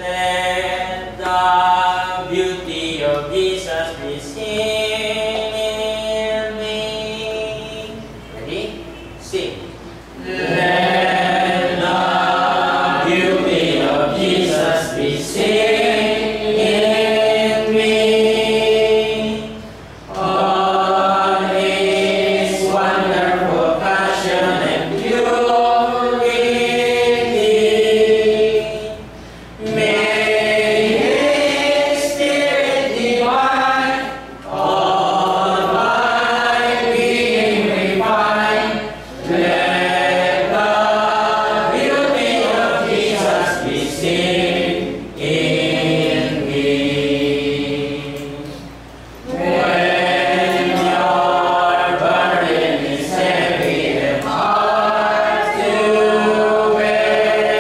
Let the beauty of Jesus be seen in me. Ready? Sing. Let the beauty of Jesus be seen in me. All His wonderful passion and purity. May His Spirit divine all my being refine. Let the beauty of Jesus be seen in me. When your burden is heavy and hard to bear, when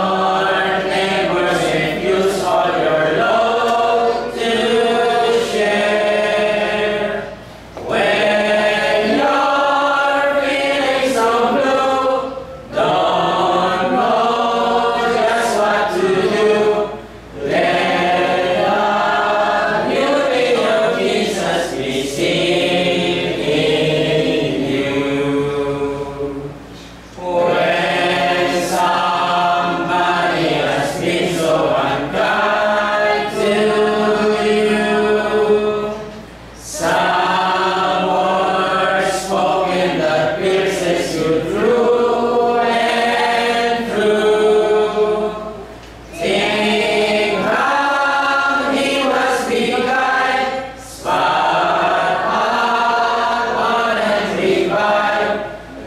your neighbors refuse all your load to share, when your feelings so blue, don't know just what to do, let the beauty of Jesus be seen in you. When somebody has been so unkind to you, some words spoken that pierces you through and through, think how He must be kind, spot on and revive.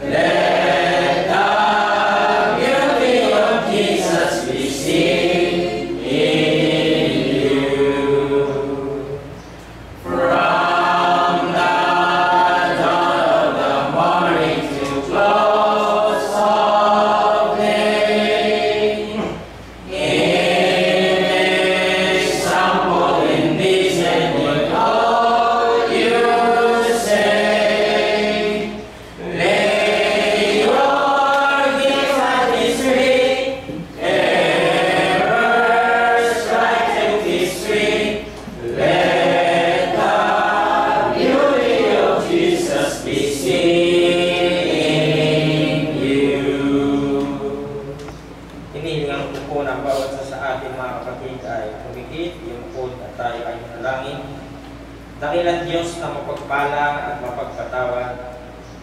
Let the beauty of Jesus be seen in you. From the dawn of the morning to close of day, example in this and in all you say. Lay your gifts at His feet, ever strike at His feet. Let the beauty of Jesus be seen in you. Hinihingan ko po ng bawat isa sa ating mga kapatid ay tumikit, yungkod at tayo ay manalangin. Dakilang Diyos na mapagpala at mapagpatawad,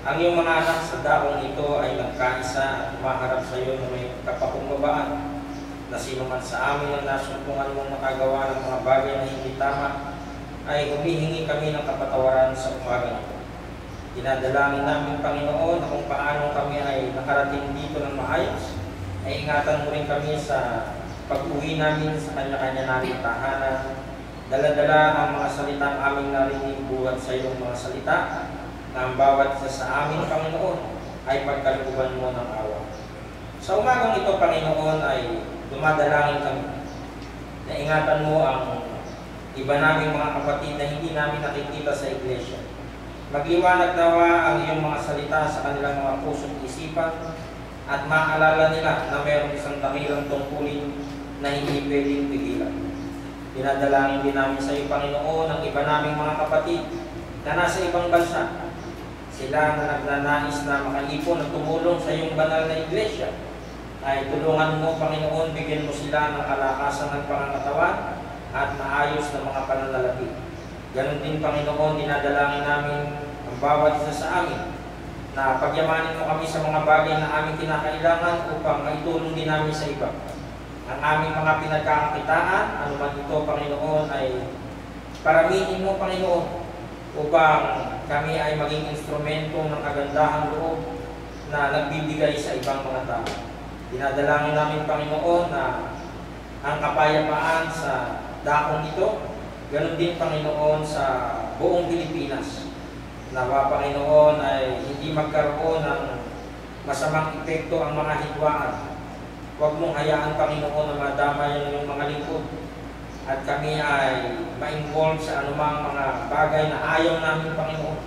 ang iyong mga anak sa daong ito ay nagkaisa at umaharap sa iyo na may kapakumbabaan na sino man sa amin ang nasumpungan mong makagawa ng mga bagay na hindi tama ay humihingi kami ng kapatawaran sa umagang ito. Dinadalangin namin, Panginoon, na kung paano kami ay nakarating dito ng maayos, ay ingatan mo rin kami sa pag-uwi namin sa kanya-kanya naming tahanan. Dala-dala ang mga salitang aming narinig buhat sa iyong mga salita, na ang bawat isa sa amin, Panginoon, ay pagkalooban mo ng awa. Sa umagang ito, Panginoon, ay dumadalangin kami na ingatan mo ang iba naming mga kapatid na hindi namin nakikita sa iglesia. Magliwanag nawa ang iyong mga salita sa kanilang mga puso't isipan at maalala nila na mayroong isang dakilang tungkulin na hindi pwedeng pigilan. Dinadalangin din namin sa iyo, Panginoon, ang iba naming mga kapatid na nasa ibang bansa. Sila na nagnanais na makalipon at tumulong sa iyong banal na iglesia, ay tulungan mo, Panginoon, bigyan mo sila ng kalakasan ng pangangatawan at maayos na mga pananalapi. Ganon din, Panginoon, dinadalangin namin ang bawat isa sa amin na pagyamanin mo kami sa mga bagay na aming kinakailangan upang maitulong din namin sa iba. Ang aming mga pinagkakakitaan, anuman ito, Panginoon, ay paramihin mo, Panginoon, upang kami ay maging instrumento ng kagandahang loob na nagbibigay sa ibang mga tao. Dinadalangin namin, Panginoon, na ang kapayapaan sa dakong ito, ganon din, Panginoon, sa buong Pilipinas. Nawa, Panginoon, ay hindi magkaroon ng masamang epekto ang mga hidwaan. Huwag mong hayaan, Panginoon, na madamay ang iyong mga lingkod at kami ay ma-involve sa anumang mga bagay na ayaw namin, Panginoon.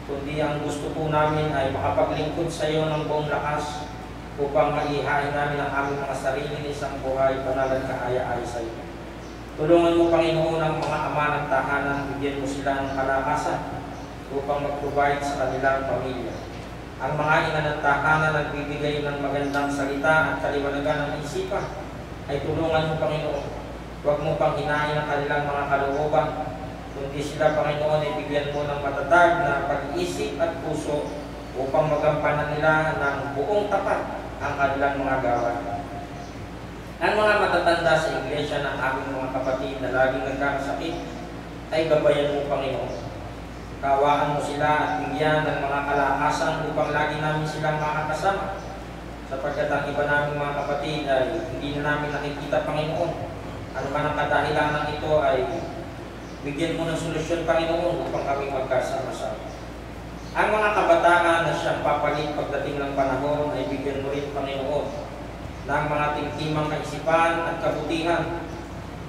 Kundi ang gusto po namin ay makapaglingkod sa iyo ng buong lakas upang maihain namin ang aming mga sarili na isang buhay, banal at kaaya-aya sa iyo. Tulungan mo, Panginoon, ang mga ama ng tahanan, bigyan mo sila ng kalakasan upang mag-provide sa kanilang pamilya. Ang mga ina ng tahanan nagbibigay ng magandang salita at kaliwanagan ng isipan, ay tulungan mo, Panginoon. Huwag mo pang hinahin ang kanilang mga kalooban, kundi sila, Panginoon, ay bigyan mo ng matatag na pag-iisip at puso upang magampanan nila ng buong tapat ang kanilang mga gawain. Ang mga matatanda sa iglesia ng aming mga kapatid na laging nagkakasakit, ay gabayan mo, Panginoon. Kawaan mo sila at bigyan ng mga kalakasan upang lagi namin silang makakasama. Sapagkat ang iba naming mga kapatid ay hindi na namin nakikita, Panginoon. Ano man ang kadahilanan ito ay bigyan mo ng solusyon, Panginoon, upang kami magkasama-sama. Ang mga kabataan na siyang papalit pagdating ng panahon ay bigyan mo rin, Panginoon, ng mga timtimang kaisipan at kabutihan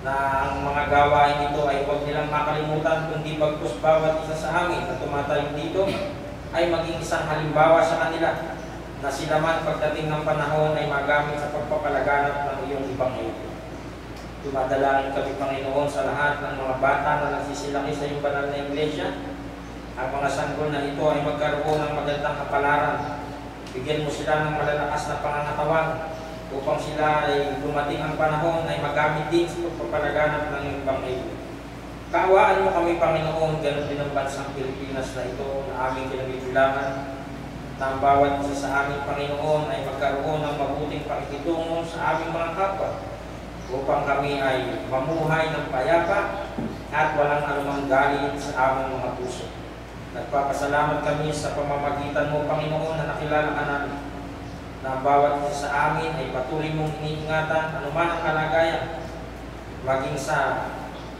na ang mga gawain ito ay huwag nilang makalimutan, kundi bagkus bawat isa sa amin na tumatayo dito ay maging isang halimbawa sa kanila na sila man pagdating ng panahon ay magamit sa pagpapalaganap ng iyong ebanghelyo. Dumadalangin kami, Panginoon, sa lahat ng mga bata na nagsisilaki sa iyong banal na iglesia. Ang mga sanggol na ito ay magkaroon ng magandang kapalaran. Bigyan mo sila ng malalakas na pangangatawan upang sila ay dumating ang panahon ay magamit din sa pagpapalaganap ng iyong ebanghelyo. Kaawaan mo kami, Panginoon, ganoon din ang bansang Pilipinas na ito na aming kinabibilangan, na ang bawat isa sa aming, Panginoon, ay magkaroon ng mabuting pakikitungo sa aming mga kapwa upang kami ay mamuhay ng payapa at walang anumang galit sa aming mga puso. Nagpapasalamat kami sa pamamagitan mo, Panginoon, na nakilala ka namin, na ang bawat isa sa amin ay patuloy mong iniingatan anuman ang kalagayan, maging sa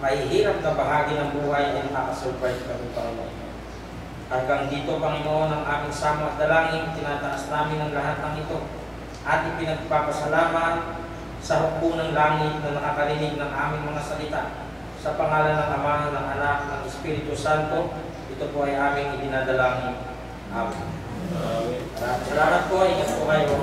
mahihirap na bahagi ng buhay ay nakakasurprise kami, Panginoon. Hanggang dito, Panginoon, ang aming samo at dalangin, tinataas namin ang lahat ng ito at ipinagpapasalamat sa hukbo ng langit na nakakarinig ng aming mga salita. Sa pangalan ng Ama, ng Anak, ng Espiritu Santo, ito po ay aming idinadalangin. Amen. Salamat po, ingat po kayo.